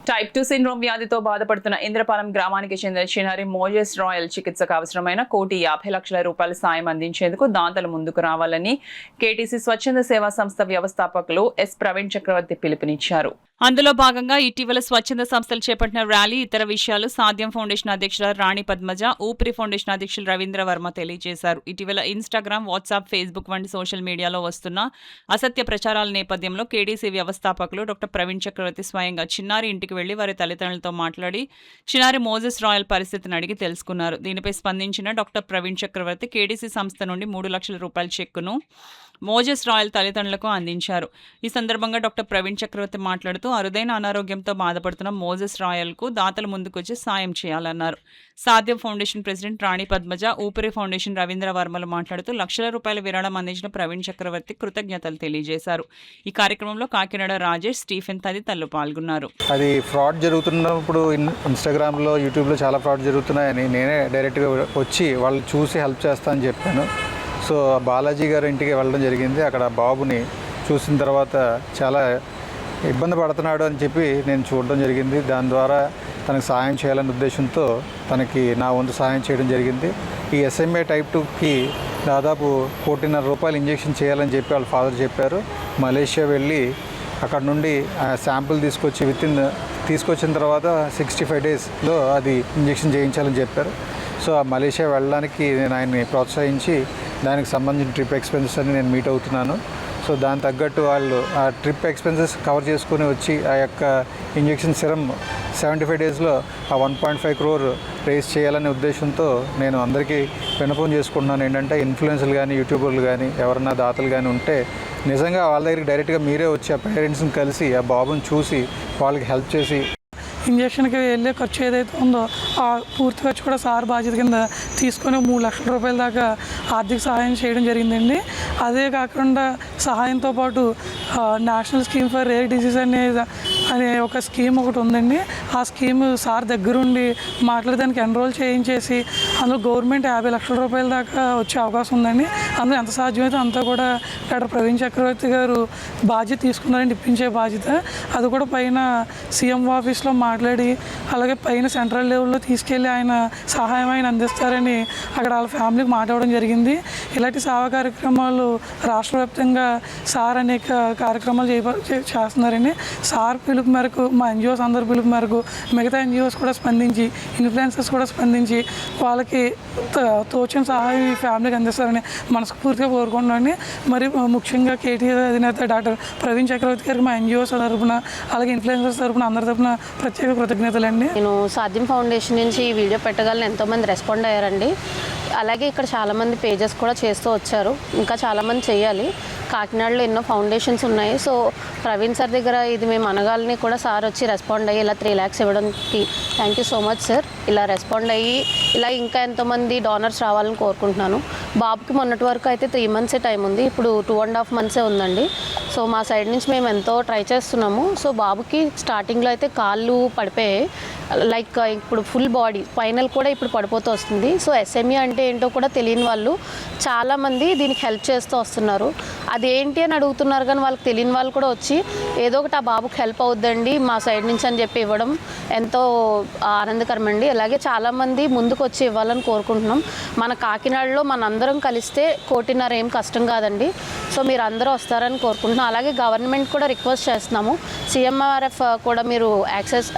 Type 2 syndrome వ్యాధితో బాధపడుతున్న ఇంద్రపాలెం గ్రామానికి చెందిన చిన్నారి మోజెస్ రాయల్ చికిత్సకు అవసరమైన ₹1,50,00,000 సాయం అందించేందుకు దాతలు ముందుకు రావాలని కేటీసీ స్వచ్ఛంద సేవా సంస్థ వ్యవస్థాపకులు ఎస్ ప్రవీణ్ చక్రవర్తి పిలుపునిచ్చారు. అందులో భాగంగా ఇటీవల స్వచ్ఛంద సంస్థలు చేపట్టిన ర్యాలీ, ఇతర విషయాలు సాధ్యం ఫౌండేషన్ అధ్యక్షులు రాణి పద్మజ, ఊపిరి ఫౌండేషన్ అధ్యక్షులు రవీంద్ర వర్మ తెలియజేశారు. ఇటీవల ఇన్స్టాగ్రామ్, వాట్సాప్, ఫేస్బుక్ వంటి సోషల్ మీడియాలో వస్తున్న అసత్య ప్రచారాల నేపథ్యంలో కేటీసీ వ్యవస్థాపకులు డాక్టర్ ప్రవీణ్ చక్రవర్తి స్వయంగా చిన్నారి ఇంటికి వెళ్లి వారి తల్లిదండ్రులతో మాట్లాడి చిన్నారి మోజెస్ రాయల్ పరిస్థితిని అడిగి తెలుసుకున్నారు. దీనిపై స్పందించిన డాక్టర్ ప్రవీణ్ చక్రవర్తి కేటీసీ సంస్థ నుండి ₹3 లక్షల చెక్కును మోజెస్ రాయల్ తల్లిదండ్రులకు అందించారు. ఈ సందర్భంగా డాక్టర్ ప్రవీణ్ చక్రవర్తి మాట్లాడుతూ అరుదైన అనారోగ్యంతో బాధపడుతున్న మోజెస్ రాయల్కు దాతలు ముందుకొచ్చి సాయం చేయాలన్నారు. సాధ్యం ఫౌండేషన్ ప్రెసిడెంట్ రాణి పద్మజ, ఊపిరి ఫౌండేషన్ రవీంద్ర వర్మలు మాట్లాడుతూ ₹1,00,000 విరాళం అందించిన ప్రవీణ్ చక్రవర్తి కృతజ్ఞతలు తెలియజేశారు. ఈ కార్యక్రమంలో కాకినాడ రాజేష్, స్టీఫెన్ తదితరులు పాల్గొన్నారు. అది ఫ్రాడ్ జరుగుతున్నప్పుడు ఇన్స్టాగ్రామ్లో, యూట్యూబ్లో చాలా ఫ్రాడ్ జరుగుతున్నాయని నేనే డైరెక్ట్గా వచ్చి వాళ్ళు చూసి హెల్ప్ చేస్తా అని చెప్పాను. సో బాలాజీ గారి ఇంటికి వెళ్ళడం జరిగింది. అక్కడ బాబుని చూసిన తర్వాత చాలా ఇబ్బంది పడుతున్నాడు అని చెప్పి నేను చూడడం జరిగింది. దాని ద్వారా తనకు సహాయం చేయాలనే ఉద్దేశంతో తనకి నా వంతు సహాయం చేయడం జరిగింది. ఈ SMA టైప్ 2కి దాదాపు ₹1,50,00,000 ఇంజెక్షన్ చేయాలని చెప్పి వాళ్ళ ఫాదర్ చెప్పారు. మలేషియా వెళ్ళి అక్కడ నుండి శాంపుల్ తీసుకొచ్చిన తర్వాత 65 డేస్లో అది ఇంజెక్షన్ చేయించాలని చెప్పారు. సో ఆ మలేషియా వెళ్ళడానికి నేను ఆయన్ని ప్రోత్సహించి దానికి సంబంధించిన ట్రిప్ ఎక్స్పెన్సెస్ అని నేను మీట్ అవుతున్నాను. సో దాని తగ్గట్టు వాళ్ళు ఆ ట్రిప్ ఎక్స్పెన్సెస్ కవర్ చేసుకుని వచ్చి ఆ యొక్క ఇంజెక్షన్ సిరమ్ 75 డేస్లో ఆ 1.5 crore రేస్ చేయాలనే ఉద్దేశంతో నేను అందరికీ విన్నపం చేసుకుంటున్నాను. ఏంటంటే ఇన్ఫ్లుయెన్సర్లు కానీ, యూట్యూబర్లు కానీ, ఎవరన్నా దాతలు కానీ ఉంటే నిజంగా వాళ్ళ దగ్గరికి డైరెక్ట్గా మీరే వచ్చి ఆ పేరెంట్స్ని కలిసి ఆ బాబుని చూసి వాళ్ళకి హెల్ప్ చేసి ఇంజక్షన్కి వెళ్ళే ఖర్చు ఏదైతే ఉందో ఆ పూర్తి ఖర్చు కూడా సార్ బాధ్యత కింద తీసుకొని ₹3 లక్షల దాకా ఆర్థిక సహాయం చేయడం జరిగిందండి. అదే కాకుండా సహాయంతో పాటు national scheme for rare disease అనే ఒక స్కీమ్ ఒకటి ఉందండి. ఆ స్కీమ్ సార్ దగ్గరుండి మాట్లాడడానికి ఎన్రోల్ చేయించేసి అందులో గవర్నమెంట్ ₹50 లక్షల దాకా వచ్చే అవకాశం ఉందండి. అందులో ఎంత సాధ్యమైతే అంతా కూడా డాక్టర్ ప్రవీణ్ చక్రవర్తి గారు బాధ్యత తీసుకున్నారని ఇప్పించే బాధ్యత. అది కూడా పైన సీఎం ఆఫీస్లో మాట్లాడి అలాగే పైన సెంట్రల్ లెవెల్లో తీసుకెళ్ళి ఆయన సహాయం అందిస్తారని అక్కడ వాళ్ళ ఫ్యామిలీకి మాట్లాడడం జరిగింది. ఇలాంటి సేవా కార్యక్రమాలు రాష్ట్ర వ్యాప్తంగా సార్ అనేక కార్యక్రమాలు చేస్తున్నారండి. సార్ పిలుపు మేరకు, మా NGOs అందరి పిలుపు మేరకు మిగతా NGOs కూడా స్పందించి, ఇన్ఫ్లుయెన్సర్స్ కూడా స్పందించి వాళ్ళకి తోచిన సహాయం ఈ ఫ్యామిలీకి అందిస్తారని మనస్ఫూర్తిగా కోరుకుంటున్నాను. మరి ముఖ్యంగా కేటీ అధినేత డాక్టర్ ప్రవీణ్ చక్రవర్తి గారికి మా NGOs తరఫున అలాగే ఇన్ఫ్లుయెన్సర్స్ తరఫున అందరి తరఫున ప్రత్యేక కృతజ్ఞతలండి. నేను సాధ్యం ఫౌండేషన్ నుంచి ఈ వీడియో పెట్టగలను ఎంతోమంది రెస్పాండ్ అయ్యారండి. అలాగే ఇక్కడ చాలామంది పేజెస్ కూడా చేస్తూ వచ్చారు. ఇంకా చాలామంది చేయాలి. కాకినాడలో ఎన్నో ఫౌండేషన్స్ ఉన్నాయి. సో ప్రవీణ్ సార్ దగ్గర ఇది మేము అనగాలని కూడా సార్ వచ్చి రెస్పాండ్ అయ్యి ఇలా 3 lakhs ఇవ్వడానికి thank you so much sir. ఇలా రెస్పాండ్ అయ్యి ఇలా ఇంకా ఎంతోమంది డోనర్స్ రావాలని కోరుకుంటున్నాను. బాబుకి మొన్నటి వరకు అయితే 3 months టైం ఉంది. ఇప్పుడు 2.5 months ఉందండి. సో మా సైడ్ నుంచి మేము ఎంతో ట్రై చేస్తున్నాము. సో బాబుకి స్టార్టింగ్లో అయితే కాళ్ళు పడిపోయాయి. లైక్ ఇప్పుడు ఫుల్ బాడీ స్పైనల్ కూడా ఇప్పుడు పడిపోతూ వస్తుంది. సో SMA అంటే ఏంటో కూడా తెలియని వాళ్ళు చాలామంది దీనికి హెల్ప్ చేస్తూ వస్తున్నారు. అది ఏంటి అని అడుగుతున్నారు కానీ వాళ్ళకి తెలియని వాళ్ళు కూడా వచ్చి ఏదో ఒకటి ఆ బాబుకి హెల్ప్ అవుద్దండి మా సైడ్ నుంచి అని చెప్పి ఇవ్వడం ఎంతో ఆనందకరం అండి. అలాగే చాలామంది ముందుకు వచ్చి ఇవ్వాలని కోరుకుంటున్నాం. మన కాకినాడలో మనందరం కలిస్తే 1.5 ఏం కష్టం కాదండి. సో మీరు అందరూ వస్తారని కోరుకుంటున్నాం. అలాగే గవర్నమెంట్ కూడా రిక్వెస్ట్ చేస్తున్నాము. CMRF కూడా మీరు యాక్సెస్